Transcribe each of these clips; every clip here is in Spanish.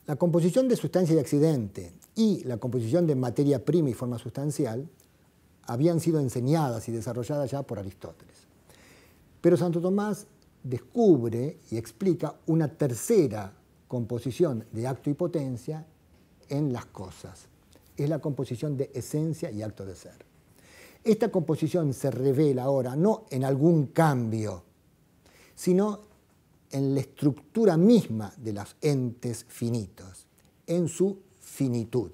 La composición de sustancia y accidente y la composición de materia prima y forma sustancial habían sido enseñadas y desarrolladas ya por Aristóteles. Pero Santo Tomás descubre y explica una tercera composición de acto y potencia en las cosas. Es la composición de esencia y acto de ser. Esta composición se revela ahora no en algún cambio, sino en la estructura misma de los entes finitos, en su finitud.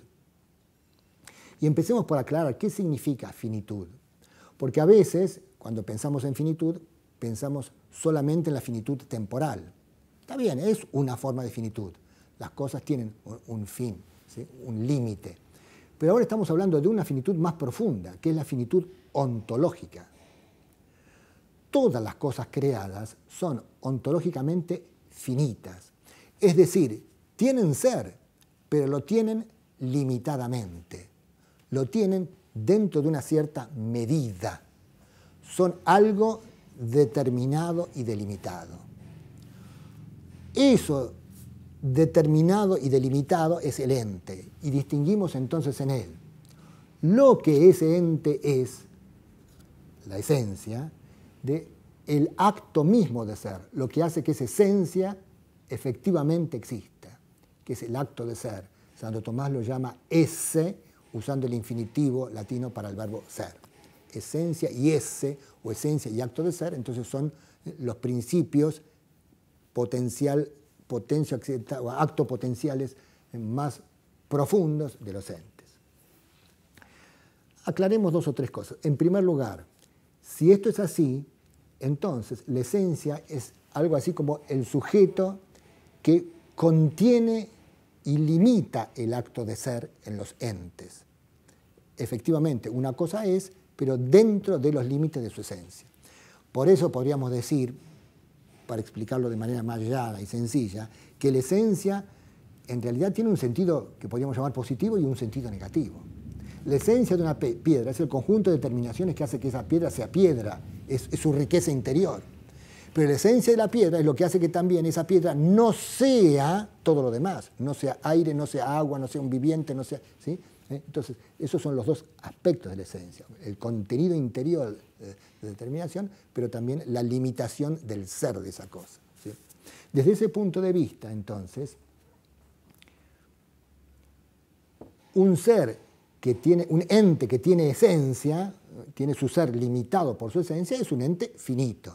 Y empecemos por aclarar qué significa finitud. Porque a veces, cuando pensamos en finitud, pensamos solamente en la finitud temporal. Está bien, es una forma de finitud. Las cosas tienen un fin, ¿sí? Un límite. Pero ahora estamos hablando de una finitud más profunda, que es la finitud ontológica. Todas las cosas creadas son ontológicamente finitas. Es decir, tienen ser, pero lo tienen limitadamente. Lo tienen dentro de una cierta medida. Son algo determinado y delimitado. Eso determinado y delimitado es el ente, y distinguimos entonces en él lo que ese ente es, la esencia, del acto mismo de ser, lo que hace que esa esencia efectivamente exista, que es el acto de ser. Santo Tomás lo llama esse, usando el infinitivo latino para el verbo ser. Esencia y esse, o esencia y acto de ser, entonces son los principios potencia accidental, o actos potenciales más profundos de los entes. Aclaremos dos o tres cosas. En primer lugar, si esto es así, entonces la esencia es algo así como el sujeto que contiene y limita el acto de ser en los entes. Efectivamente, una cosa es, pero dentro de los límites de su esencia. Por eso podríamos decir, para explicarlo de manera más llana y sencilla, que la esencia en realidad tiene un sentido que podríamos llamar positivo y un sentido negativo. La esencia de una piedra es el conjunto de determinaciones que hace que esa piedra sea piedra, es su riqueza interior. Pero la esencia de la piedra es lo que hace que también esa piedra no sea todo lo demás, no sea aire, no sea agua, no sea un viviente, no sea, ¿sí? Entonces, esos son los dos aspectos de la esencia, el contenido interior de determinación, pero también la limitación del ser de esa cosa, ¿sí? Desde ese punto de vista, entonces, un ente que tiene esencia, tiene su ser limitado por su esencia, es un ente finito.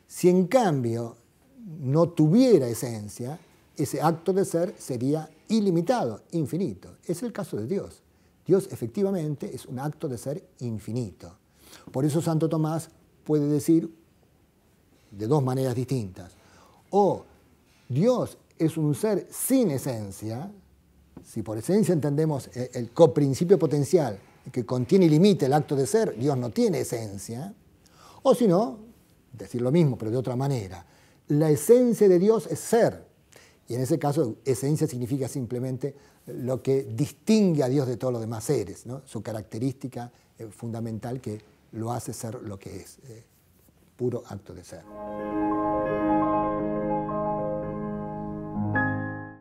Si en cambio no tuviera esencia, ese acto de ser sería ilimitado, infinito. Es el caso de Dios. Dios efectivamente es un acto de ser infinito. Por eso Santo Tomás puede decir de dos maneras distintas. O Dios es un ser sin esencia, si por esencia entendemos el coprincipio potencial que contiene y limita el acto de ser, Dios no tiene esencia. O si no, decir lo mismo pero de otra manera, la esencia de Dios es ser. Y en ese caso, esencia significa simplemente lo que distingue a Dios de todos los demás seres, ¿no? Su característica fundamental que lo hace ser lo que es, puro acto de ser.